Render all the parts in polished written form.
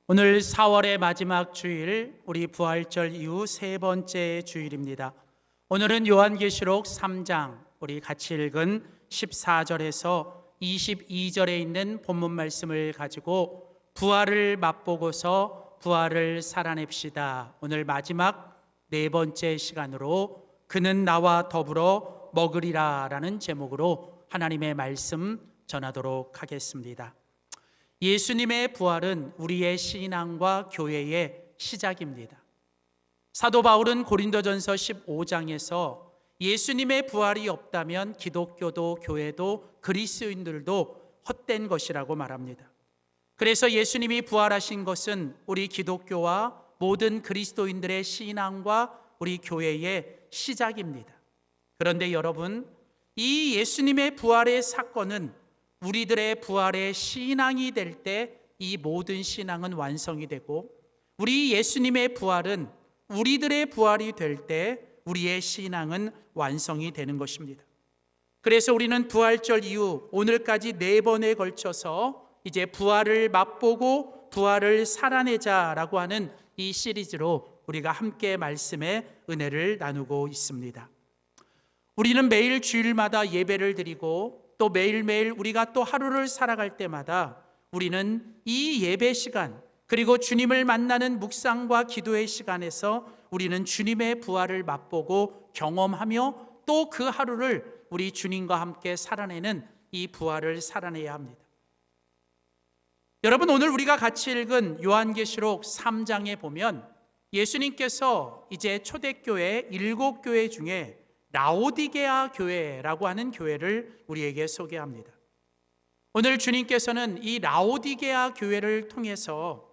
오늘 4월의 마지막 주일, 우리 부활절 이후 세 번째 주일입니다. 오늘은 요한계시록 3장, 우리 같이 읽은 14절에서 22절에 있는 본문 말씀을 가지고 부활을 맛보고서 부활을 살아냅시다. 오늘 마지막 네 번째 시간으로 그는 나와 더불어 먹으리라 라는 제목으로 하나님의 말씀 전하도록 하겠습니다. 예수님의 부활은 우리의 신앙과 교회의 시작입니다. 사도 바울은 고린도전서 15장에서 예수님의 부활이 없다면 기독교도 교회도 그리스도인들도 헛된 것이라고 말합니다. 그래서 예수님이 부활하신 것은 우리 기독교와 모든 그리스도인들의 신앙과 우리 교회의 시작입니다. 그런데 여러분, 이 예수님의 부활의 사건은 우리들의 부활의 신앙이 될 때 이 모든 신앙은 완성이 되고, 우리 예수님의 부활은 우리들의 부활이 될 때 우리의 신앙은 완성이 되는 것입니다. 그래서 우리는 부활절 이후 오늘까지 네 번에 걸쳐서 이제 부활을 맛보고 부활을 살아내자라고 하는 이 시리즈로 우리가 함께 말씀의 은혜를 나누고 있습니다. 우리는 매일 주일마다 예배를 드리고 또 매일매일 우리가 또 하루를 살아갈 때마다 우리는 이 예배 시간, 그리고 주님을 만나는 묵상과 기도의 시간에서 우리는 주님의 부활을 맛보고 경험하며 또 그 하루를 우리 주님과 함께 살아내는 이 부활을 살아내야 합니다. 여러분, 오늘 우리가 같이 읽은 요한계시록 3장에 보면 예수님께서 이제 초대교회 7교회 중에 라오디게아 교회라고 하는 교회를 우리에게 소개합니다. 오늘 주님께서는 이 라오디게아 교회를 통해서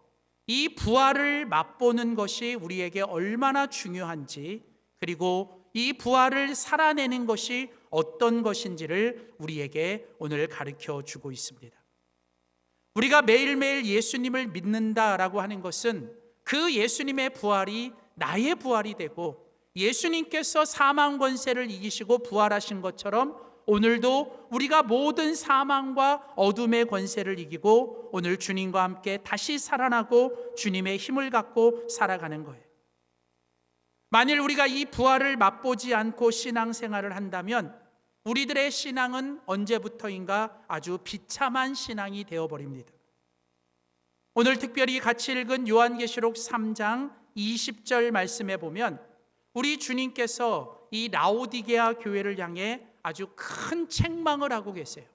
이 부활을 맛보는 것이 우리에게 얼마나 중요한지, 그리고 이 부활을 살아내는 것이 어떤 것인지를 우리에게 오늘 가르쳐 주고 있습니다. 우리가 매일매일 예수님을 믿는다라고 하는 것은 그 예수님의 부활이 나의 부활이 되고, 예수님께서 사망 권세를 이기시고 부활하신 것처럼 오늘도 우리가 모든 사망과 어둠의 권세를 이기고 오늘 주님과 함께 다시 살아나고 주님의 힘을 갖고 살아가는 거예요. 만일 우리가 이 부활을 맛보지 않고 신앙생활을 한다면 우리들의 신앙은 언제부터인가 아주 비참한 신앙이 되어버립니다. 오늘 특별히 같이 읽은 요한계시록 3장 20절 말씀에 보면 우리 주님께서 이 라오디게아 교회를 향해 아주 큰 책망을 하고 계세요.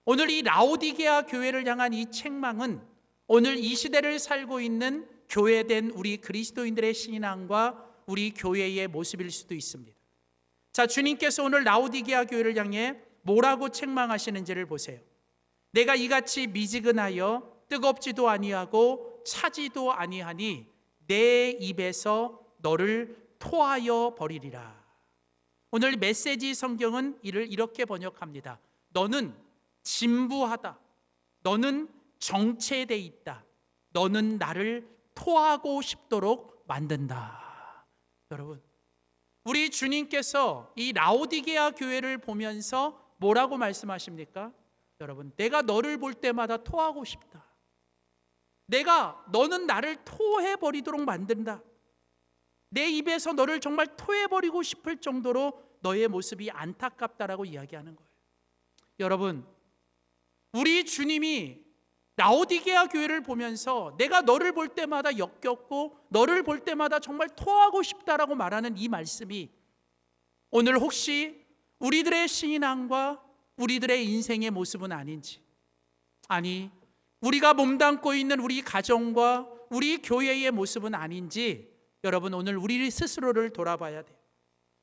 오늘 이 라오디게아 교회를 향한 이 책망은 오늘 이 시대를 살고 있는 교회된 우리 그리스도인들의 신앙과 우리 교회의 모습일 수도 있습니다. 자, 주님께서 오늘 라오디게아 교회를 향해 뭐라고 책망하시는지를 보세요. 내가 이같이 미지근하여 뜨겁지도 아니하고 차지도 아니하니 내 입에서 너를 토하여 버리리라. 오늘 메시지 성경은 이를 이렇게 번역합니다. 너는 진부하다. 너는 정체돼 있다. 너는 나를 토하고 싶도록 만든다. 여러분, 우리 주님께서 이 라오디게아 교회를 보면서 뭐라고 말씀하십니까? 여러분, 내가 너를 볼 때마다 토하고 싶다. 너는 나를 토해버리도록 만든다. 내 입에서 너를 정말 토해버리고 싶을 정도로 너의 모습이 안타깝다라고 이야기하는 거예요. 여러분, 우리 주님이 라오디게아 교회를 보면서 내가 너를 볼 때마다 역겹고 너를 볼 때마다 정말 토하고 싶다라고 말하는 이 말씀이 오늘 혹시 우리들의 신앙과 우리들의 인생의 모습은 아닌지, 아니 우리가 몸담고 있는 우리 가정과 우리 교회의 모습은 아닌지 여러분, 오늘 우리 스스로를 돌아봐야 돼요.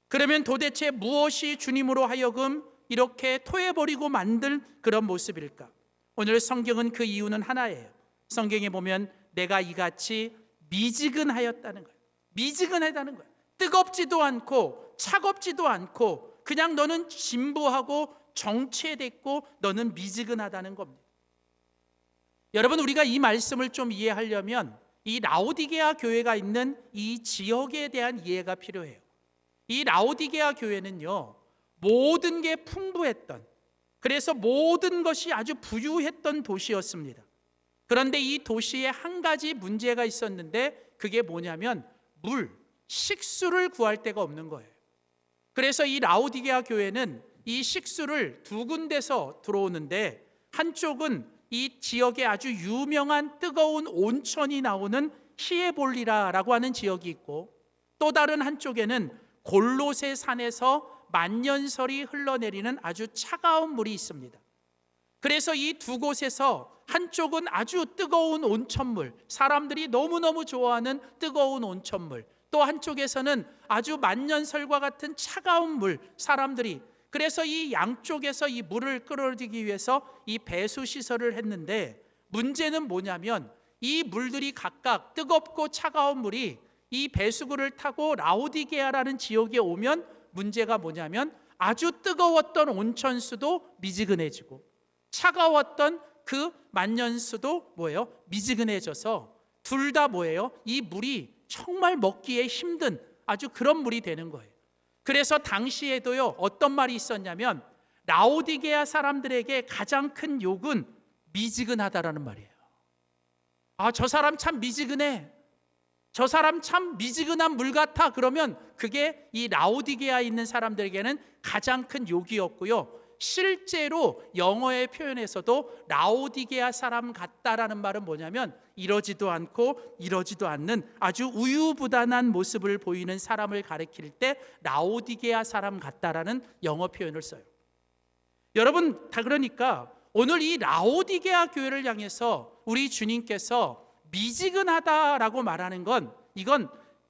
그러면 도대체 무엇이 주님으로 하여금 이렇게 토해버리고 만들 그런 모습일까? 오늘 성경은 그 이유는 하나예요. 성경에 보면 내가 이같이 미지근하였다는 거예요. 미지근하다는 거예요. 뜨겁지도 않고 차갑지도 않고 그냥 너는 진부하고 정체됐고 너는 미지근하다는 겁니다. 여러분, 우리가 이 말씀을 좀 이해하려면 이 라오디게아 교회가 있는 이 지역에 대한 이해가 필요해요. 이 라오디게아 교회는요, 모든 게 풍부했던, 그래서 모든 것이 아주 부유했던 도시였습니다. 그런데 이 도시에 한 가지 문제가 있었는데 그게 뭐냐면 식수를 구할 데가 없는 거예요. 그래서 이 라오디게아 교회는 이 식수를 두 군데서 들어오는데, 한쪽은 이 지역에 아주 유명한 뜨거운 온천이 나오는 히에볼리라라고 하는 지역이 있고, 또 다른 한쪽에는 골로새 산에서 만년설이 흘러내리는 아주 차가운 물이 있습니다. 그래서 이 두 곳에서 한쪽은 아주 뜨거운 온천물, 사람들이 너무너무 좋아하는 뜨거운 온천물, 또 한쪽에서는 아주 만년설과 같은 차가운 물, 사람들이, 그래서 이 양쪽에서 이 물을 끌어들이기 위해서 이 배수 시설을 했는데, 문제는 뭐냐면 이 물들이 각각 뜨겁고 차가운 물이 이 배수구를 타고 라오디게아라는 지역에 오면 문제가 뭐냐면 아주 뜨거웠던 온천수도 미지근해지고 차가웠던 그 만년수도 미지근해져서 둘 다 이 물이 정말 먹기에 힘든 아주 그런 물이 되는 거예요. 그래서 당시에도요, 어떤 말이 있었냐면 라오디게아 사람들에게 가장 큰 욕은 미지근하다라는 말이에요. 저 사람 참 미지근해, 저 사람 참 미지근한 물 같아. 그러면 그게 이 라오디게아에 있는 사람들에게는 가장 큰 욕이었고요. 실제로 영어의 표현에서도 라오디게아 사람 같다라는 말은 뭐냐면 이러지도 않고 이러지도 않는 아주 우유부단한 모습을 보이는 사람을 가리킬 때 라오디게아 사람 같다라는 영어 표현을 써요. 여러분, 다 그러니까 오늘 이 라오디게아 교회를 향해서 우리 주님께서 미지근하다라고 말하는 건, 이건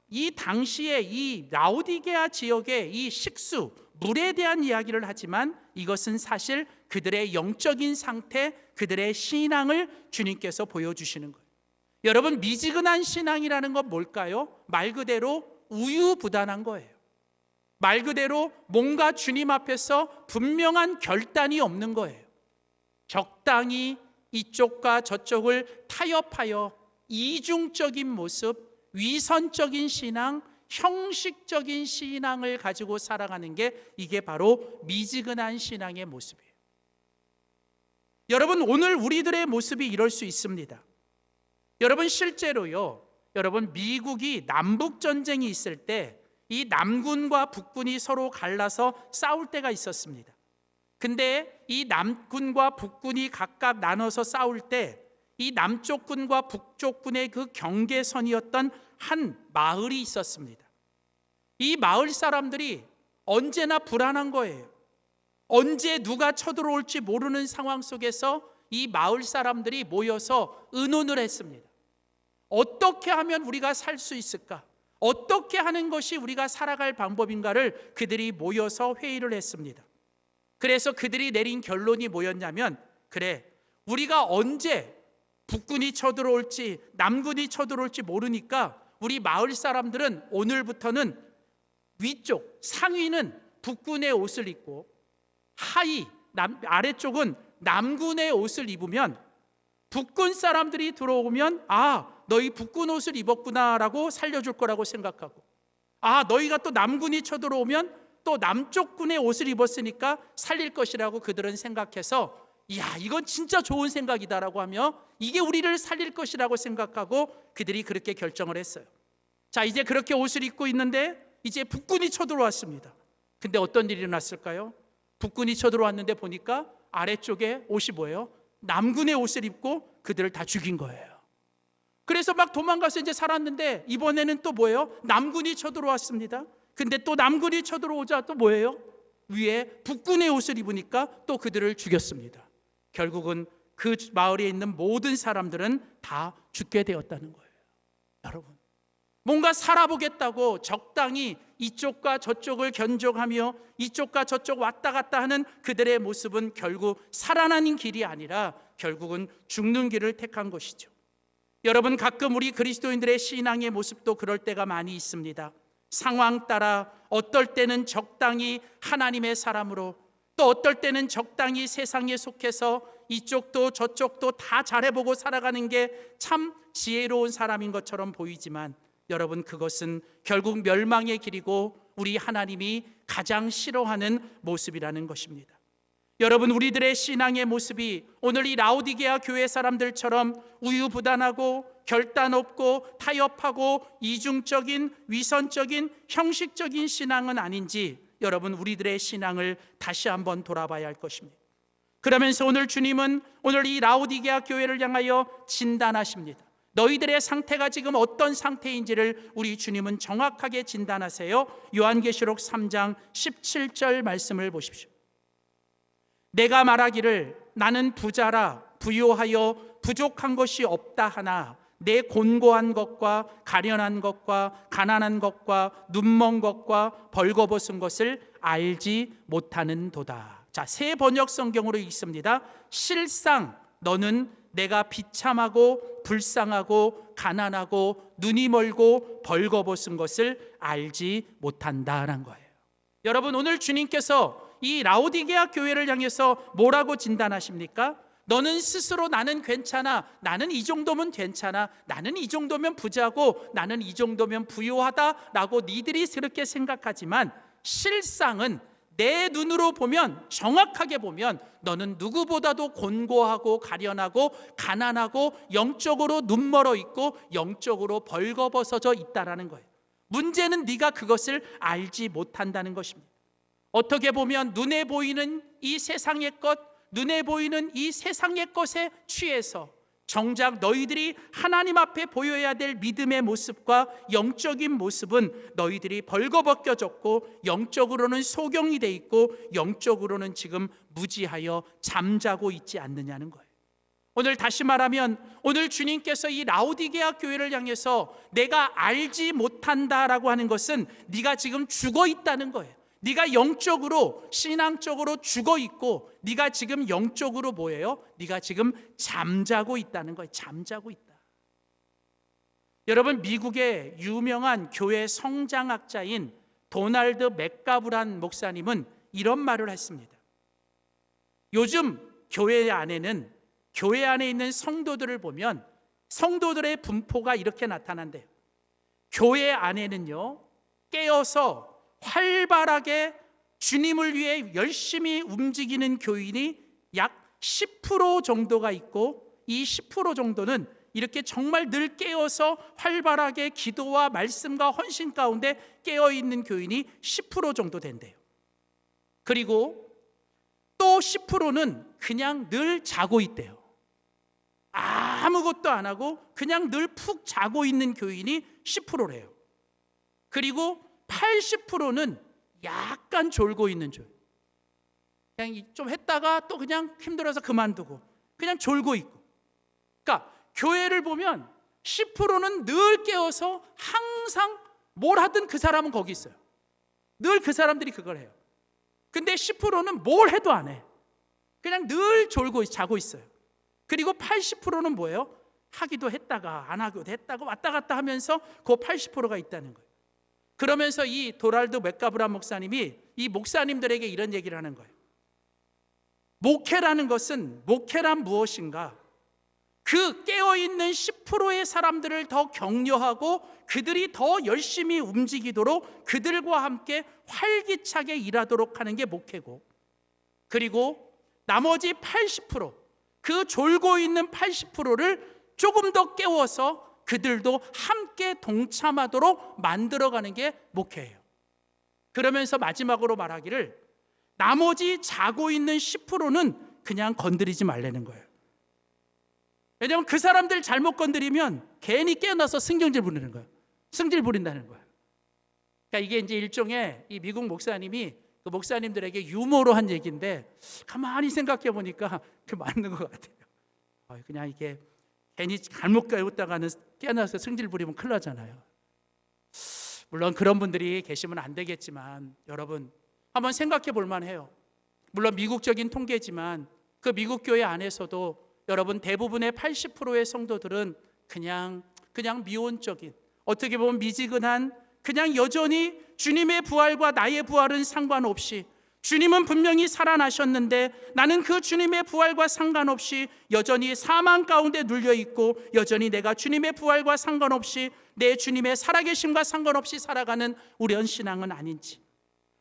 이 당시에 이 라오디게아 지역의 이 식수, 물에 대한 이야기를 하지만 이것은 사실 그들의 영적인 상태, 그들의 신앙을 주님께서 보여주시는 거예요. 여러분, 미지근한 신앙이라는 건 뭘까요? 말 그대로 우유부단한 거예요. 말 그대로 뭔가 주님 앞에서 분명한 결단이 없는 거예요. 적당히 이쪽과 저쪽을 타협하여 이중적인 모습, 위선적인 신앙, 형식적인 신앙을 가지고 살아가는 게, 이게 바로 미지근한 신앙의 모습이에요. 여러분, 오늘 우리들의 모습이 이럴 수 있습니다. 여러분, 실제로요, 여러분, 미국이 남북 전쟁이 있을 때 이 남군과 북군이 서로 갈라서 싸울 때가 있었습니다. 근데 이 남군과 북군이 각각 나눠서 싸울 때 이 남쪽 군과 북쪽 군의 그 경계선이었던 한 마을이 있었습니다. 이 마을 사람들이 언제나 불안한 거예요. 언제 누가 쳐들어올지 모르는 상황 속에서 이 마을 사람들이 모여서 의논을 했습니다. 어떻게 하면 우리가 살 수 있을까? 어떻게 하는 것이 우리가 살아갈 방법인가를 그들이 모여서 회의를 했습니다. 그래서 그들이 내린 결론이 뭐였냐면, 그래, 우리가 언제 북군이 쳐들어올지 남군이 쳐들어올지 모르니까 우리 마을 사람들은 오늘부터는 위쪽, 상위는 북군의 옷을 입고 아래쪽은 남군의 옷을 입으면 북군 사람들이 들어오면 너희 북군 옷을 입었구나라고 살려줄 거라고 생각하고, 너희가 또 남군이 쳐들어오면 또 남쪽 군의 옷을 입었으니까 살릴 것이라고 그들은 생각해서, 이건 진짜 좋은 생각이다라고 하며 이게 우리를 살릴 것이라고 생각하고 그들이 그렇게 결정을 했어요. 자, 이제 그렇게 옷을 입고 있는데 이제 북군이 쳐들어왔습니다. 근데 어떤 일이 일어났을까요? 북군이 쳐들어왔는데 보니까 아래쪽에 옷이 뭐예요? 남군의 옷을 입고 그들을 다 죽인 거예요. 그래서 막 도망가서 이제 살았는데 이번에는 또 뭐예요? 남군이 쳐들어왔습니다. 근데 또 남군이 쳐들어오자 또 뭐예요? 위에 북군의 옷을 입으니까 또 그들을 죽였습니다. 결국은 그 마을에 있는 모든 사람들은 다 죽게 되었다는 거예요. 여러분, 뭔가 살아보겠다고 적당히 이쪽과 저쪽을 견적하며 이쪽과 저쪽 왔다 갔다 하는 그들의 모습은 결국 살아나는 길이 아니라 결국은 죽는 길을 택한 것이죠. 여러분, 가끔 우리 그리스도인들의 신앙의 모습도 그럴 때가 많이 있습니다. 상황 따라 어떨 때는 적당히 하나님의 사람으로, 또 어떨 때는 적당히 세상에 속해서 이쪽도 저쪽도 다 잘해보고 살아가는 게 참 지혜로운 사람인 것처럼 보이지만, 여러분, 그것은 결국 멸망의 길이고 우리 하나님이 가장 싫어하는 모습이라는 것입니다. 여러분, 우리들의 신앙의 모습이 오늘 이 라오디게아 교회 사람들처럼 우유부단하고 결단 없고 타협하고 이중적인 위선적인 형식적인 신앙은 아닌지 여러분, 우리들의 신앙을 다시 한번 돌아봐야 할 것입니다. 그러면서 오늘 주님은 오늘 이 라오디게아 교회를 향하여 진단하십니다. 너희들의 상태가 지금 어떤 상태인지를 우리 주님은 정확하게 진단하세요. 요한계시록 3장 17절 말씀을 보십시오. 내가 말하기를 나는 부자라 부요하여 부족한 것이 없다 하나 내 곤고한 것과 가련한 것과 가난한 것과 눈먼 것과 벌거벗은 것을 알지 못하는 도다. 자, 새 번역 성경으로 읽습니다. 실상 너는 내가 비참하고 불쌍하고 가난하고 눈이 멀고 벌거벗은 것을 알지 못한다라는 거예요. 여러분, 오늘 주님께서 이 라오디게아 교회를 향해서 뭐라고 진단하십니까? 너는 스스로 나는 괜찮아, 나는 이 정도면 괜찮아, 나는 이 정도면 부자고 나는 이 정도면 부유하다라고 니들이 그렇게 생각하지만 실상은 내 눈으로 보면, 정확하게 보면 너는 누구보다도 곤고하고 가련하고 가난하고 영적으로 눈멀어 있고 영적으로 벌거벗어져 있다라는 거예요. 문제는 네가 그것을 알지 못한다는 것입니다. 어떻게 보면 눈에 보이는 이 세상의 것, 눈에 보이는 이 세상의 것에 취해서 정작 너희들이 하나님 앞에 보여야 될 믿음의 모습과 영적인 모습은 너희들이 벌거벗겨졌고 영적으로는 소경이 돼 있고 영적으로는 지금 무지하여 잠자고 있지 않느냐는 거예요. 오늘 다시 말하면 오늘 주님께서 이 라오디게아 교회를 향해서 내가 알지 못한다라고 하는 것은 네가 지금 죽어 있다는 거예요. 네가 영적으로 신앙적으로 죽어 있고 네가 지금 영적으로 뭐예요? 네가 지금 잠자고 있다는 거예요. 잠자고 있다. 여러분, 미국의 유명한 교회 성장학자인 도널드 맥가브란 목사님은 이런 말을 했습니다. 요즘 교회 안에 있는 성도들을 보면 성도들의 분포가 이렇게 나타난대요. 교회 안에는요, 깨어서 활발하게 주님을 위해 열심히 움직이는 교인이 약 10% 정도가 있고 이 10% 정도는 이렇게 정말 늘 깨어서 활발하게 기도와 말씀과 헌신 가운데 깨어있는 교인이 10% 정도 된대요. 그리고 또 10%는 그냥 늘 자고 있대요. 아무것도 안 하고 그냥 늘 푹 자고 있는 교인이 10%래요. 그리고 80%는 약간 졸고 있는 줄. 그냥 좀 했다가 또 그냥 힘들어서 그만두고 그냥 졸고 있고. 그러니까 교회를 보면 10%는 늘 깨어서 항상 뭘 하든 그 사람은 거기 있어요. 늘 그 사람들이 그걸 해요. 근데 10%는 뭘 해도 안 해. 그냥 늘 졸고 자고 있어요. 그리고 80%는 뭐예요? 하기도 했다가 안 하기도 했다가 왔다 갔다 하면서 그 80%가 있다는 거예요. 그러면서 이 도널드 맥가브란 목사님이 이 목사님들에게 이런 얘기를 하는 거예요. 목회란 무엇인가? 그 깨어있는 10%의 사람들을 더 격려하고 그들이 더 열심히 움직이도록 그들과 함께 활기차게 일하도록 하는 게 목회고, 그리고 나머지 80%, 그 졸고 있는 80%를 조금 더 깨워서 그들도 함께 동참하도록 만들어가는 게 목회예요. 그러면서 마지막으로 말하기를 나머지 자고 있는 10%는 그냥 건드리지 말라는 거예요. 왜냐하면 그 사람들 잘못 건드리면 괜히 깨어나서 승질 부리는 거예요. 승질 부린다는 거예요. 그러니까 이게 이제 일종의 이 미국 목사님이 그 목사님들에게 유머로 한 얘기인데 가만히 생각해 보니까 그 맞는 것 같아요. 그냥 이게 괜히 잘못 깨웠다가는 깨어나서 승질 부리면 큰일 나잖아요. 물론 그런 분들이 계시면 안 되겠지만 여러분 한번 생각해 볼 만해요. 물론 미국적인 통계지만 그 미국 교회 안에서도 여러분 대부분의 80%의 성도들은 그냥 미온적인, 어떻게 보면 미지근한, 그냥 여전히 주님의 부활과 나의 부활은 상관없이, 주님은 분명히 살아나셨는데 나는 그 주님의 부활과 상관없이 여전히 사망 가운데 눌려있고 여전히 내가 주님의 부활과 상관없이 내 주님의 살아계심과 상관없이 살아가는 우리의 신앙은 아닌지,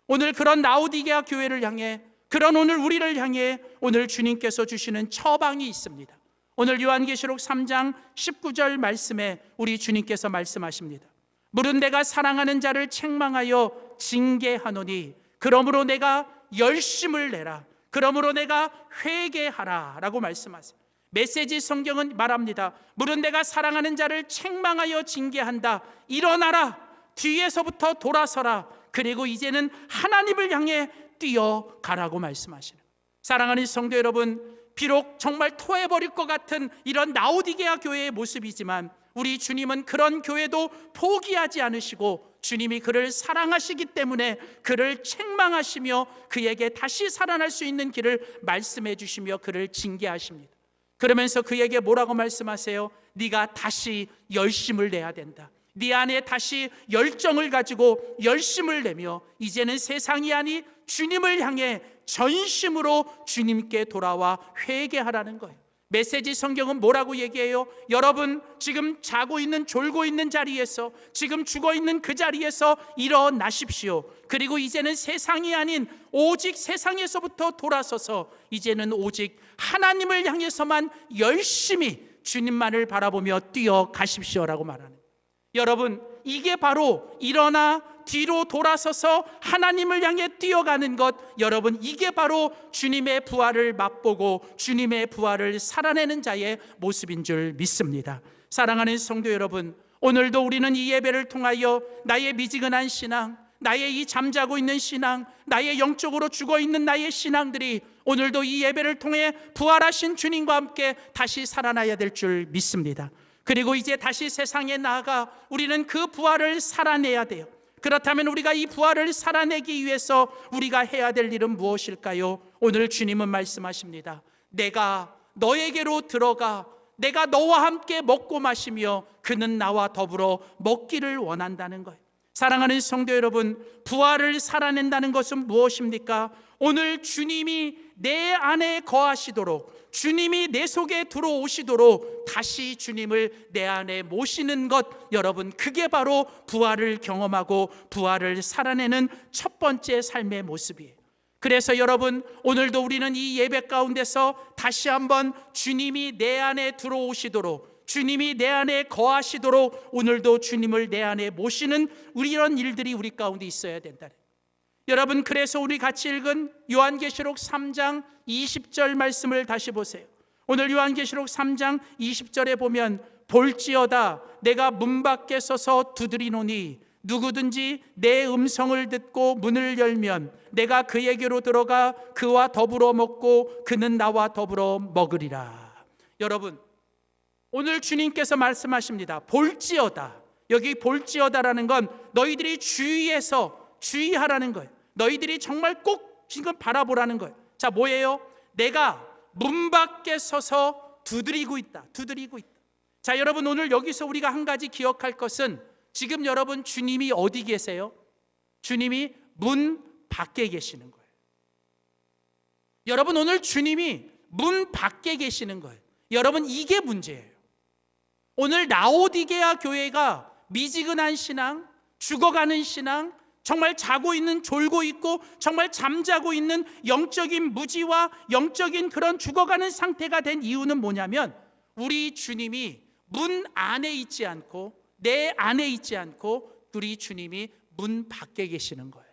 오늘 그런 라오디게아 교회를 향해 그런 오늘 우리를 향해 오늘 주님께서 주시는 처방이 있습니다. 오늘 요한계시록 3장 19절 말씀에 우리 주님께서 말씀하십니다. 물은 내가 사랑하는 자를 책망하여 징계하노니 그러므로 내가 열심을 내라. 그러므로 내가 회개하라 라고 말씀하세요. 메시지 성경은 말합니다. 물은 내가 사랑하는 자를 책망하여 징계한다. 일어나라. 뒤에서부터 돌아서라. 그리고 이제는 하나님을 향해 뛰어가라고 말씀하시는. 사랑하는 성도 여러분, 비록 정말 토해버릴 것 같은 이런 라오디게아 교회의 모습이지만 우리 주님은 그런 교회도 포기하지 않으시고 주님이 그를 사랑하시기 때문에 그를 책망하시며 그에게 다시 살아날 수 있는 길을 말씀해 주시며 그를 징계하십니다. 그러면서 그에게 뭐라고 말씀하세요? 네가 다시 열심을 내야 된다. 네 안에 다시 열정을 가지고 열심을 내며 이제는 세상이 아니 주님을 향해 전심으로 주님께 돌아와 회개하라는 거예요. 메시지 성경은 뭐라고 얘기해요? 여러분 지금 자고 있는 졸고 있는 자리에서 지금 죽어 있는 그 자리에서 일어나십시오. 그리고 이제는 세상이 아닌 오직 세상에서부터 돌아서서 이제는 오직 하나님을 향해서만 열심히 주님만을 바라보며 뛰어가십시오라고 말하는 거예요. 여러분 이게 바로 일어나 뒤로 돌아서서 하나님을 향해 뛰어가는 것, 여러분 이게 바로 주님의 부활을 맛보고 주님의 부활을 살아내는 자의 모습인 줄 믿습니다. 사랑하는 성도 여러분, 오늘도 우리는 이 예배를 통하여 나의 미지근한 신앙, 나의 이 잠자고 있는 신앙, 나의 영적으로 죽어있는 나의 신앙들이 오늘도 이 예배를 통해 부활하신 주님과 함께 다시 살아나야 될 줄 믿습니다. 그리고 이제 다시 세상에 나아가 우리는 그 부활을 살아내야 돼요. 그렇다면 우리가 이 부활을 살아내기 위해서 우리가 해야 될 일은 무엇일까요? 오늘 주님은 말씀하십니다. 내가 너에게로 들어가 내가 너와 함께 먹고 마시며 그는 나와 더불어 먹기를 원한다는 거예요. 사랑하는 성도 여러분, 부활을 살아낸다는 것은 무엇입니까? 오늘 주님이 내 안에 거하시도록, 주님이 내 속에 들어오시도록 다시 주님을 내 안에 모시는 것, 여러분 그게 바로 부활을 경험하고 부활을 살아내는 첫 번째 삶의 모습이에요. 그래서 여러분 오늘도 우리는 이 예배 가운데서 다시 한번 주님이 내 안에 들어오시도록, 주님이 내 안에 거하시도록 오늘도 주님을 내 안에 모시는 이런 일들이 우리 가운데 있어야 된다. 여러분 그래서 우리 같이 읽은 요한계시록 3장 20절 말씀을 다시 보세요. 오늘 요한계시록 3장 20절에 보면 볼지어다 내가 문 밖에 서서 두드리노니 누구든지 내 음성을 듣고 문을 열면 내가 그에게로 들어가 그와 더불어 먹고 그는 나와 더불어 먹으리라. 여러분 오늘 주님께서 말씀하십니다. 볼지어다. 여기 볼지어다라는 건 너희들이 주의하라는 거예요. 너희들이 정말 꼭 지금 바라보라는 거예요. 자, 뭐예요? 내가 문 밖에 서서 두드리고 있다. 자, 여러분 오늘 여기서 우리가 한 가지 기억할 것은 지금 여러분 주님이 어디 계세요? 주님이 문 밖에 계시는 거예요. 여러분 오늘 주님이 문 밖에 계시는 거예요. 여러분 이게 문제예요. 오늘 라오디게아 교회가 미지근한 신앙, 죽어가는 신앙, 정말 자고 있는, 졸고 있고 정말 잠자고 있는 영적인 무지와 영적인 그런 죽어가는 상태가 된 이유는 뭐냐면 우리 주님이 문 안에 있지 않고 내 안에 있지 않고 우리 주님이 문 밖에 계시는 거예요.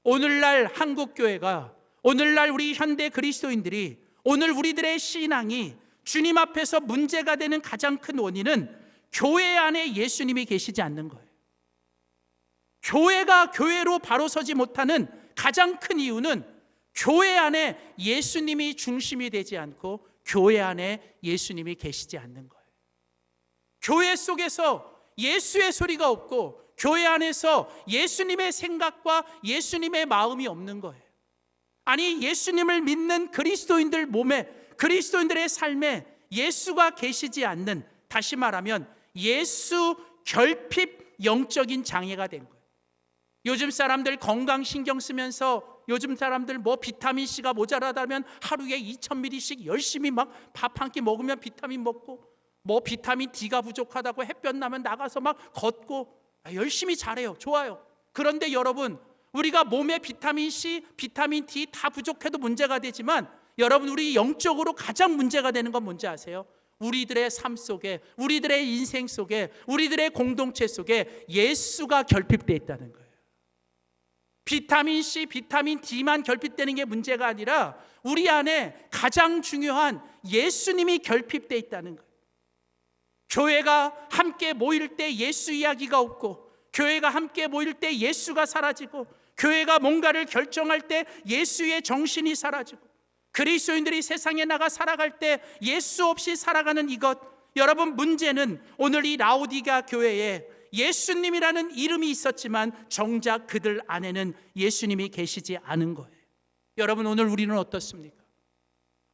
오늘날 한국교회가, 오늘날 우리 현대 그리스도인들이, 오늘 우리들의 신앙이 주님 앞에서 문제가 되는 가장 큰 원인은 교회 안에 예수님이 계시지 않는 거예요. 교회가 교회로 바로 서지 못하는 가장 큰 이유는 교회 안에 예수님이 중심이 되지 않고 교회 안에 예수님이 계시지 않는 거예요. 교회 속에서 예수의 소리가 없고 교회 안에서 예수님의 생각과 예수님의 마음이 없는 거예요. 아니 예수님을 믿는 그리스도인들 몸에, 그리스도인들의 삶에 예수가 계시지 않는, 다시 말하면 예수 결핍 영적인 장애가 된 거예요. 요즘 사람들 건강 신경 쓰면서 요즘 사람들 뭐 비타민C가 모자라다면 하루에 2000ml씩 열심히 막 밥 한 끼 먹으면 비타민 먹고, 뭐 비타민 D가 부족하다고 햇볕 나면 나가서 막 걷고 열심히 잘해요. 좋아요. 그런데 여러분 우리가 몸에 비타민 C, 비타민 D 다 부족해도 문제가 되지만 여러분, 우리 영적으로 가장 문제가 되는 건 뭔지 아세요? 우리들의 삶 속에, 우리들의 인생 속에, 우리들의 공동체 속에 예수가 결핍되어 있다는 거예요. 비타민 C, 비타민 D만 결핍되는 게 문제가 아니라 우리 안에 가장 중요한 예수님이 결핍되어 있다는 거예요. 교회가 함께 모일 때 예수 이야기가 없고, 교회가 함께 모일 때 예수가 사라지고, 교회가 뭔가를 결정할 때 예수의 정신이 사라지고, 그리스도인들이 세상에 나가 살아갈 때 예수 없이 살아가는 이것, 여러분, 문제는 오늘 이 라오디게아 교회에 예수님이라는 이름이 있었지만 정작 그들 안에는 예수님이 계시지 않은 거예요. 여러분, 오늘 우리는 어떻습니까?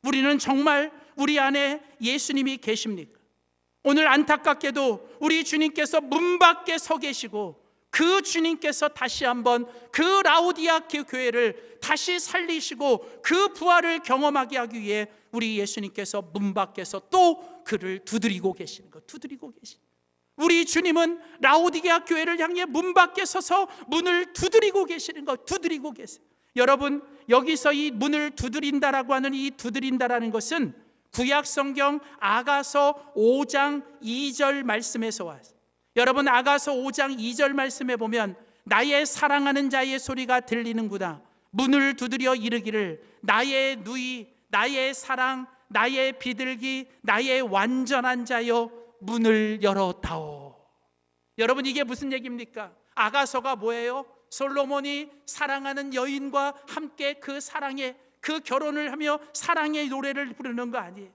우리는 정말 우리 안에 예수님이 계십니까? 오늘 안타깝게도 우리 주님께서 문 밖에 서 계시고, 그 주님께서 다시 한번 그 라오디게아 교회를 다시 살리시고 그 부활을 경험하게 하기 위해 우리 예수님께서 문 밖에서 또 그를 두드리고 계시는 것, 두드리고 계시는 것. 우리 주님은 라오디게아 교회를 향해 문 밖에 서서 문을 두드리고 계시는 것, 두드리고 계세요. 여러분, 여기서 이 문을 두드린다라고 하는 이 두드린다라는 것은 구약 성경 아가서 5장 2절 말씀에서 왔어요. 여러분, 아가서 5장 2절 말씀에 보면 나의 사랑하는 자의 소리가 들리는구나. 문을 두드려 이르기를 나의 누이, 나의 사랑, 나의 비둘기, 나의 완전한 자여 문을 열어다오. 여러분, 이게 무슨 얘기입니까? 아가서가 뭐예요? 솔로몬이 사랑하는 여인과 함께 그 사랑의, 그 결혼을 하며 사랑의 노래를 부르는 거 아니에요.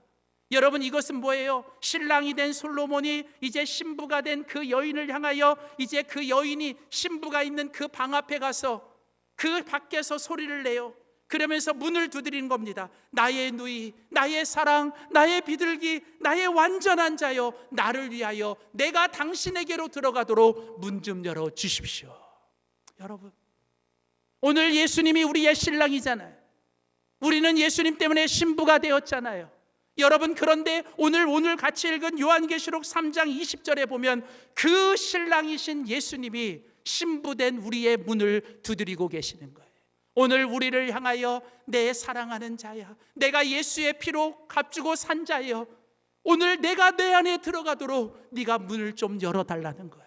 여러분, 이것은 뭐예요? 신랑이 된 솔로몬이 이제 신부가 된 그 여인을 향하여 이제 그 여인이 신부가 있는 그 방 앞에 가서 그 밖에서 소리를 내요. 그러면서 문을 두드리는 겁니다. 나의 누이, 나의 사랑, 나의 비둘기, 나의 완전한 자여, 나를 위하여 내가 당신에게로 들어가도록 문 좀 열어 주십시오. 여러분, 오늘 예수님이 우리의 신랑이잖아요. 우리는 예수님 때문에 신부가 되었잖아요. 여러분, 그런데 오늘 같이 읽은 요한계시록 3장 20절에 보면 그 신랑이신 예수님이 신부된 우리의 문을 두드리고 계시는 거예요. 오늘 우리를 향하여 내 사랑하는 자야, 내가 예수의 피로 값주고 산 자여, 오늘 내가 내 안에 들어가도록 네가 문을 좀 열어달라는 거예요.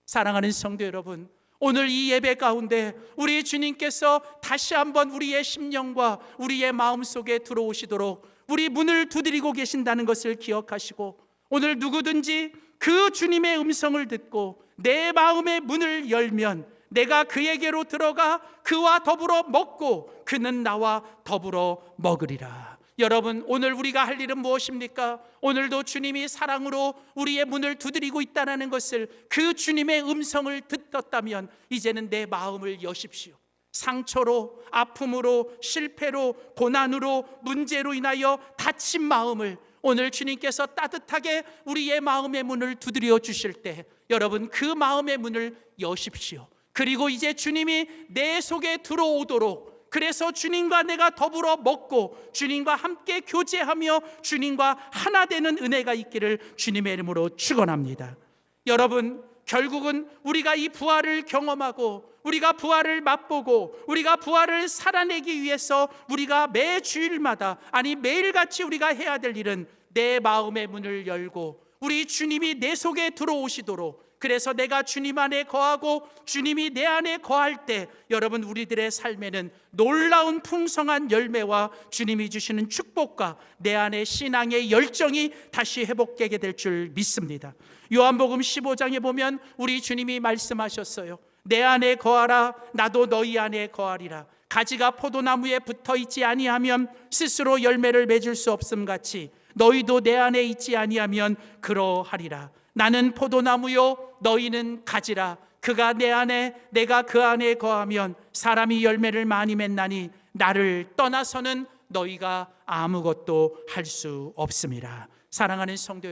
사랑하는 성도 여러분, 오늘 이 예배 가운데 우리 주님께서 다시 한번 우리의 심령과 우리의 마음속에 들어오시도록 우리 문을 두드리고 계신다는 것을 기억하시고, 오늘 누구든지 그 주님의 음성을 듣고 내 마음의 문을 열면 내가 그에게로 들어가 그와 더불어 먹고 그는 나와 더불어 먹으리라. 여러분, 오늘 우리가 할 일은 무엇입니까? 오늘도 주님이 사랑으로 우리의 문을 두드리고 있다는 것을, 그 주님의 음성을 듣었다면 이제는 내 마음을 여십시오. 상처로, 아픔으로, 실패로, 고난으로, 문제로 인하여 다친 마음을 오늘 주님께서 따뜻하게 우리의 마음의 문을 두드려 주실 때 여러분, 그 마음의 문을 여십시오. 그리고 이제 주님이 내 속에 들어오도록, 그래서 주님과 내가 더불어 먹고 주님과 함께 교제하며 주님과 하나 되는 은혜가 있기를 주님의 이름으로 축원합니다. 여러분, 결국은 우리가 이 부활을 경험하고 우리가 부활을 맛보고 우리가 부활을 살아내기 위해서 우리가 매 주일마다, 아니 매일같이 우리가 해야 될 일은 내 마음의 문을 열고 우리 주님이 내 속에 들어오시도록, 그래서 내가 주님 안에 거하고 주님이 내 안에 거할 때 여러분, 우리들의 삶에는 놀라운 풍성한 열매와 주님이 주시는 축복과 내 안에 신앙의 열정이 다시 회복되게 될 줄 믿습니다. 요한복음 15장에 보면 우리 주님이 말씀하셨어요. 내 안에 거하라, 나도 너희 안에 거하리라. 가지가 포도나무에 붙어있지 아니하면 스스로 열매를 맺을 수 없음 같이 너희도 내 안에 있지 아니하면 그러하리라. 나는 포도나무요 너희는 가지라. 그가 내 안에 내가 그 안에 거하면 사람이 열매를 많이 맺나니 나를 떠나서는 너희가 아무것도 할 수 없음이라. 사랑하는 성도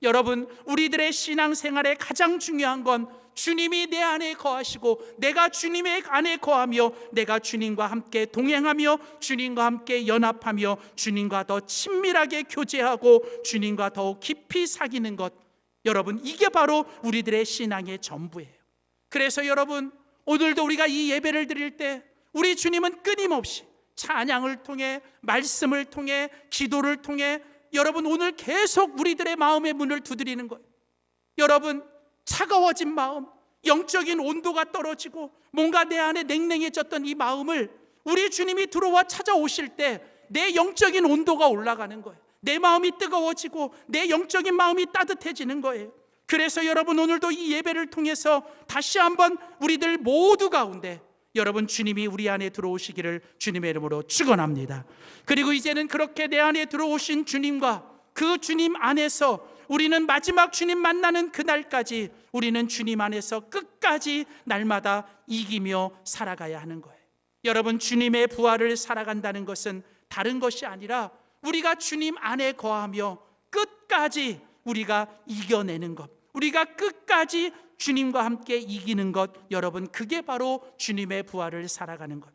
여러분, 우리들의 신앙생활에 가장 중요한 건 주님이 내 안에 거하시고 내가 주님의 안에 거하며 내가 주님과 함께 동행하며 주님과 함께 연합하며 주님과 더 친밀하게 교제하고 주님과 더욱 깊이 사귀는 것, 여러분, 이게 바로 우리들의 신앙의 전부예요. 그래서 여러분, 오늘도 우리가 이 예배를 드릴 때 우리 주님은 끊임없이 찬양을 통해, 말씀을 통해, 기도를 통해 여러분 오늘 계속 우리들의 마음의 문을 두드리는 거예요. 여러분, 차가워진 마음, 영적인 온도가 떨어지고 뭔가 내 안에 냉랭해졌던 이 마음을 우리 주님이 들어와 찾아오실 때 내 영적인 온도가 올라가는 거예요. 내 마음이 뜨거워지고 내 영적인 마음이 따뜻해지는 거예요. 그래서 여러분 오늘도 이 예배를 통해서 다시 한번 우리들 모두 가운데 여러분 주님이 우리 안에 들어오시기를 주님의 이름으로 축원합니다. 그리고 이제는 그렇게 내 안에 들어오신 주님과 그 주님 안에서 우리는 마지막 주님 만나는 그날까지 우리는 주님 안에서 끝까지 날마다 이기며 살아가야 하는 거예요. 여러분, 주님의 부활을 살아간다는 것은 다른 것이 아니라 우리가 주님 안에 거하며 끝까지 우리가 이겨내는 것, 우리가 끝까지 주님과 함께 이기는 것, 여러분 그게 바로 주님의 부활을 살아가는 것.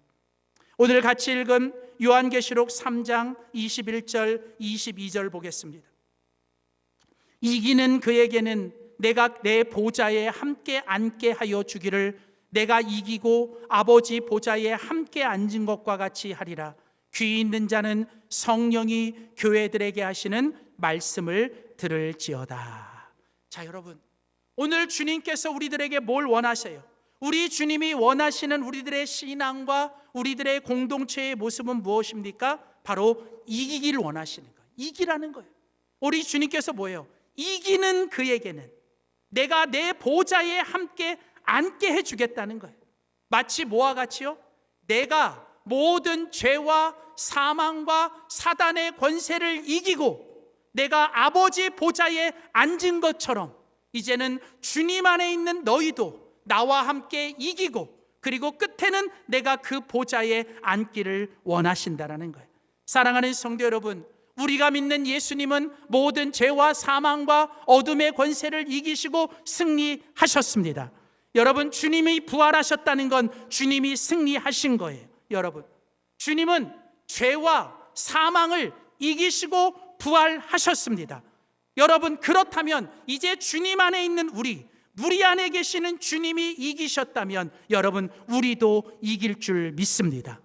오늘 같이 읽은 요한계시록 3장 21절 22절 보겠습니다. 이기는 그에게는 내가 내 보좌에 함께 앉게 하여 주기를 내가 이기고 아버지 보좌에 함께 앉은 것과 같이 하리라. 귀 있는 자는 성령이 교회들에게 하시는 말씀을 들을지어다. 자, 여러분, 오늘 주님께서 우리들에게 뭘 원하세요? 우리 주님이 원하시는 우리들의 신앙과 우리들의 공동체의 모습은 무엇입니까? 바로 이기기를 원하시는 거예요. 이기라는 거예요. 우리 주님께서 뭐예요? 이기는 그에게는 내가 내 보좌에 함께 앉게 해주겠다는 거예요. 마치 뭐와 같이요? 내가 모든 죄와 사망과 사단의 권세를 이기고 내가 아버지 보좌에 앉은 것처럼 이제는 주님 안에 있는 너희도 나와 함께 이기고 그리고 끝에는 내가 그 보좌에 앉기를 원하신다라는 거예요. 사랑하는 성도 여러분, 우리가 믿는 예수님은 모든 죄와 사망과 어둠의 권세를 이기시고 승리하셨습니다. 여러분, 주님이 부활하셨다는 건 주님이 승리하신 거예요. 여러분, 주님은 죄와 사망을 이기시고 부활하셨습니다. 여러분, 그렇다면 이제 주님 안에 있는 우리 안에 계시는 주님이 이기셨다면 여러분, 우리도 이길 줄 믿습니다.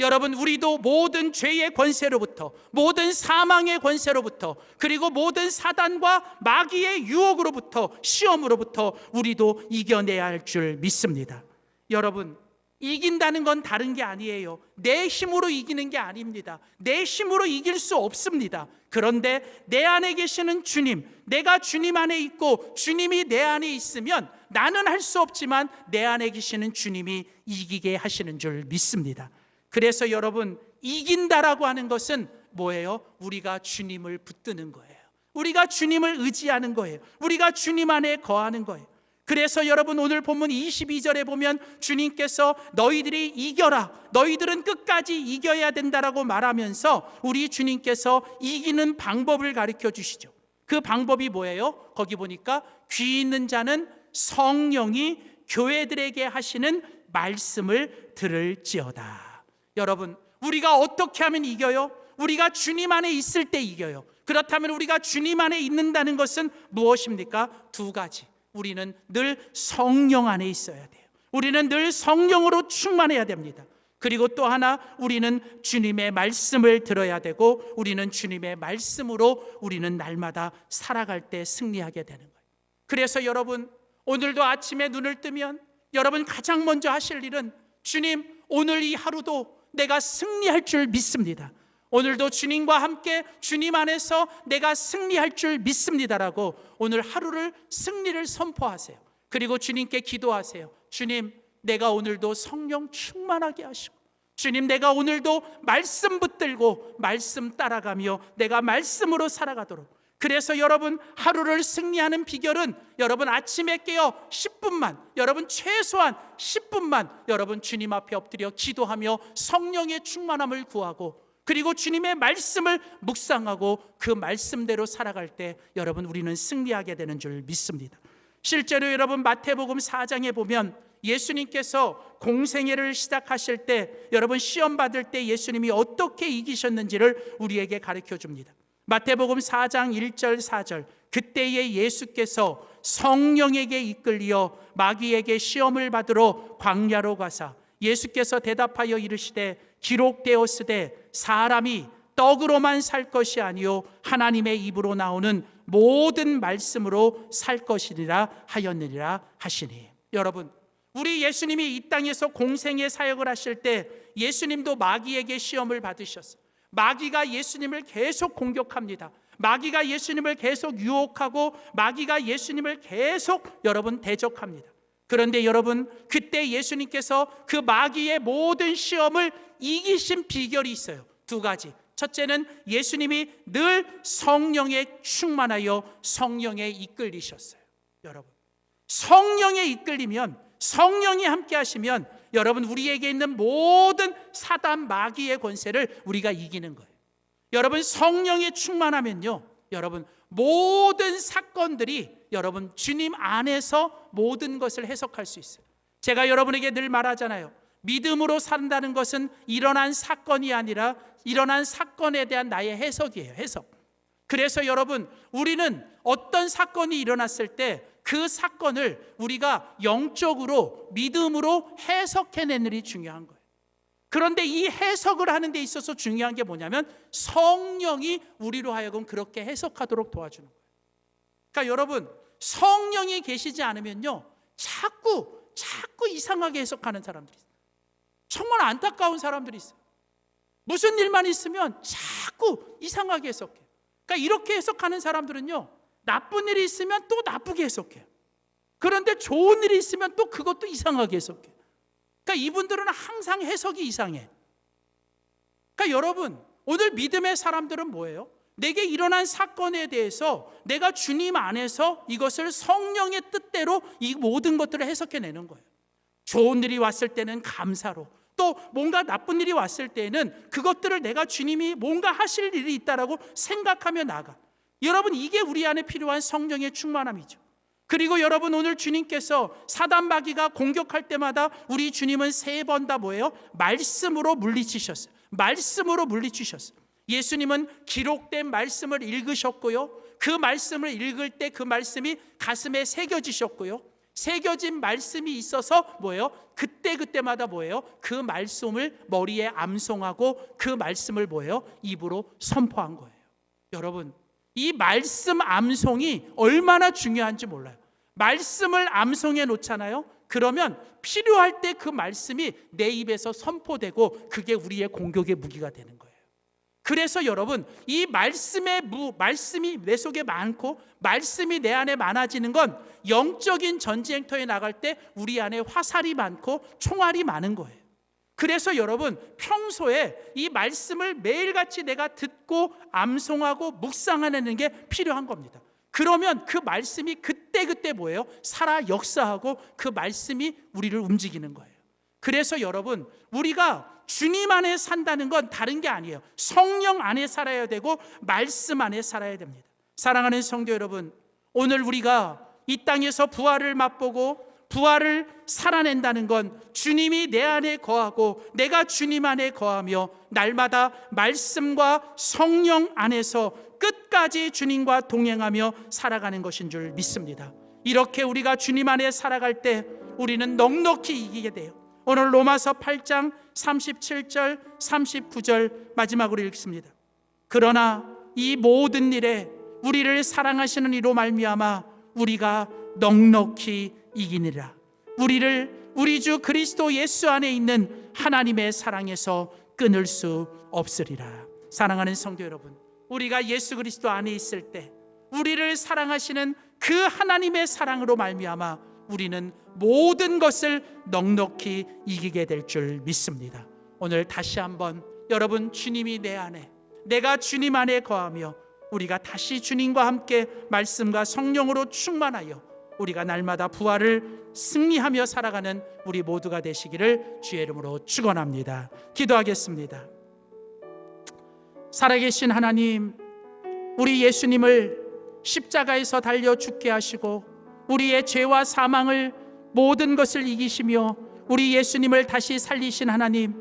여러분, 우리도 모든 죄의 권세로부터, 모든 사망의 권세로부터, 그리고 모든 사단과 마귀의 유혹으로부터, 시험으로부터 우리도 이겨내야 할 줄 믿습니다. 여러분, 이긴다는 건 다른 게 아니에요. 내 힘으로 이기는 게 아닙니다. 내 힘으로 이길 수 없습니다. 그런데 내 안에 계시는 주님, 내가 주님 안에 있고 주님이 내 안에 있으면 나는 할 수 없지만 내 안에 계시는 주님이 이기게 하시는 줄 믿습니다. 그래서 여러분, 이긴다라고 하는 것은 뭐예요? 우리가 주님을 붙드는 거예요. 우리가 주님을 의지하는 거예요. 우리가 주님 안에 거하는 거예요. 그래서 여러분, 오늘 본문 22절에 보면 주님께서 너희들이 이겨라, 너희들은 끝까지 이겨야 된다라고 말하면서 우리 주님께서 이기는 방법을 가르쳐 주시죠. 그 방법이 뭐예요? 거기 보니까 귀 있는 자는 성령이 교회들에게 하시는 말씀을 들을지어다. 여러분, 우리가 어떻게 하면 이겨요? 우리가 주님 안에 있을 때 이겨요. 그렇다면 우리가 주님 안에 있는다는 것은 무엇입니까? 두 가지. 우리는 늘 성령 안에 있어야 돼요. 우리는 늘 성령으로 충만해야 됩니다. 그리고 또 하나, 우리는 주님의 말씀을 들어야 되고 우리는 주님의 말씀으로 우리는 날마다 살아갈 때 승리하게 되는 거예요. 그래서 여러분, 오늘도 아침에 눈을 뜨면 여러분 가장 먼저 하실 일은 주님, 오늘 이 하루도 내가 승리할 줄 믿습니다. 오늘도 주님과 함께 주님 안에서 내가 승리할 줄 믿습니다라고 오늘 하루를 승리를 선포하세요. 그리고 주님께 기도하세요. 주님, 내가 오늘도 성령 충만하게 하시고, 주님, 내가 오늘도 말씀 붙들고 말씀 따라가며 내가 말씀으로 살아가도록. 그래서 여러분, 하루를 승리하는 비결은 여러분 아침에 깨어 10분만, 여러분 최소한 10분만 여러분 주님 앞에 엎드려 기도하며 성령의 충만함을 구하고, 그리고 주님의 말씀을 묵상하고 그 말씀대로 살아갈 때 여러분 우리는 승리하게 되는 줄 믿습니다. 실제로 여러분 마태복음 4장에 보면 예수님께서 공생애를 시작하실 때 여러분 시험 받을 때 예수님이 어떻게 이기셨는지를 우리에게 가르쳐 줍니다. 마태복음 4장 1절 4절, 그때에 예수께서 성령에게 이끌려 마귀에게 시험을 받으러 광야로 가사 예수께서 대답하여 이르시되 기록되었으되 사람이 떡으로만 살 것이 아니요 하나님의 입으로 나오는 모든 말씀으로 살 것이니라 하였느니라 하시니. 여러분, 우리 예수님이 이 땅에서 공생의 사역을 하실 때 예수님도 마귀에게 시험을 받으셨어요. 마귀가 예수님을 계속 공격합니다. 마귀가 예수님을 계속 유혹하고 마귀가 예수님을 계속 여러분 대적합니다. 그런데 여러분, 그때 예수님께서 그 마귀의 모든 시험을 이기신 비결이 있어요. 두 가지. 첫째는 예수님이 늘 성령에 충만하여 성령에 이끌리셨어요. 여러분, 성령에 이끌리면, 성령이 함께 하시면 여러분, 우리에게 있는 모든 사단 마귀의 권세를 우리가 이기는 거예요. 여러분, 성령에 충만하면요, 여러분, 모든 사건들이 여러분 주님 안에서 모든 것을 해석할 수 있어요. 제가 여러분에게 늘 말하잖아요. 믿음으로 산다는 것은 일어난 사건이 아니라 일어난 사건에 대한 나의 해석이에요. 해석. 그래서 여러분, 우리는 어떤 사건이 일어났을 때 그 사건을 우리가 영적으로 믿음으로 해석해내는 일이 중요한 거예요. 그런데 이 해석을 하는 데 있어서 중요한 게 뭐냐면 성령이 우리로 하여금 그렇게 해석하도록 도와주는 거예요. 그러니까 여러분, 성령이 계시지 않으면요, 자꾸 이상하게 해석하는 사람들이 있어요. 정말 안타까운 사람들이 있어요. 무슨 일만 있으면 자꾸 이상하게 해석해요. 그러니까 이렇게 해석하는 사람들은요, 나쁜 일이 있으면 또 나쁘게 해석해요. 그런데 좋은 일이 있으면 또 그것도 이상하게 해석해요. 그러니까 이분들은 항상 해석이 이상해. 그러니까 여러분, 오늘 믿음의 사람들은 뭐예요? 내게 일어난 사건에 대해서 내가 주님 안에서 이것을 성령의 뜻대로 이 모든 것들을 해석해내는 거예요. 좋은 일이 왔을 때는 감사로, 또 뭔가 나쁜 일이 왔을 때는 그것들을 내가 주님이 뭔가 하실 일이 있다라고 생각하며 나가. 여러분, 이게 우리 안에 필요한 성령의 충만함이죠. 그리고 여러분, 오늘 주님께서 사단 마귀가 공격할 때마다 우리 주님은 3번 다 뭐예요? 말씀으로 물리치셨어요. 말씀으로 물리치셨어요. 예수님은 기록된 말씀을 읽으셨고요, 그 말씀을 읽을 때 그 말씀이 가슴에 새겨지셨고요, 새겨진 말씀이 있어서 뭐예요? 그때마다 뭐예요? 그 말씀을 머리에 암송하고 그 말씀을 뭐예요? 입으로 선포한 거예요. 여러분, 이 말씀 암송이 얼마나 중요한지 몰라요. 말씀을 암송해 놓잖아요. 그러면 필요할 때 그 말씀이 내 입에서 선포되고 그게 우리의 공격의 무기가 되는 거예요. 그래서 여러분, 이 말씀이 내 속에 많고 말씀이 내 안에 많아지는 건 영적인 전쟁터에 나갈 때 우리 안에 화살이 많고 총알이 많은 거예요. 그래서 여러분, 평소에 이 말씀을 매일같이 내가 듣고 암송하고 묵상하는 게 필요한 겁니다. 그러면 그 말씀이 그때 뭐예요? 살아 역사하고 그 말씀이 우리를 움직이는 거예요. 그래서 여러분, 우리가 주님 안에 산다는 건 다른 게 아니에요. 성령 안에 살아야 되고 말씀 안에 살아야 됩니다. 사랑하는 성도 여러분, 오늘 우리가 이 땅에서 부활을 맛보고 부활을 살아낸다는 건 주님이 내 안에 거하고 내가 주님 안에 거하며 날마다 말씀과 성령 안에서 끝까지 주님과 동행하며 살아가는 것인 줄 믿습니다. 이렇게 우리가 주님 안에 살아갈 때 우리는 넉넉히 이기게 돼요. 오늘 로마서 8장 37절 39절 마지막으로 읽습니다. 그러나 이 모든 일에 우리를 사랑하시는 이로 말미암아 우리가 넉넉히 이기니라. 우리를 우리 주 그리스도 예수 안에 있는 하나님의 사랑에서 끊을 수 없으리라. 사랑하는 성도 여러분, 우리가 예수 그리스도 안에 있을 때 우리를 사랑하시는 그 하나님의 사랑으로 말미암아 우리는 모든 것을 넉넉히 이기게 될 줄 믿습니다. 오늘 다시 한번 여러분, 주님이 내 안에, 내가 주님 안에 거하며 우리가 다시 주님과 함께 말씀과 성령으로 충만하여 우리가 날마다 부활을 승리하며 살아가는 우리 모두가 되시기를 주의 이름으로 축원합니다. 기도하겠습니다. 살아계신 하나님, 우리 예수님을 십자가에서 달려 죽게 하시고 우리의 죄와 사망을 모든 것을 이기시며 우리 예수님을 다시 살리신 하나님,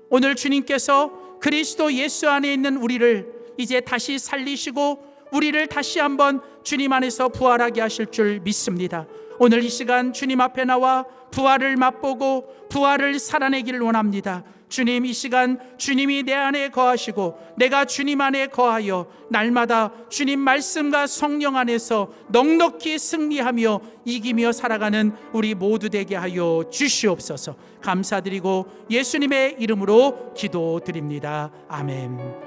오늘 주님께서 그리스도 예수 안에 있는 우리를 이제 다시 살리시고 우리를 다시 한번 주님 안에서 부활하게 하실 줄 믿습니다. 오늘 이 시간 주님 앞에 나와 부활을 맛보고 부활을 살아내기를 원합니다. 주님, 이 시간 주님이 내 안에 거하시고 내가 주님 안에 거하여 날마다 주님 말씀과 성령 안에서 넉넉히 승리하며 이기며 살아가는 우리 모두 되게 하여 주시옵소서. 감사드리고 예수님의 이름으로 기도드립니다. 아멘.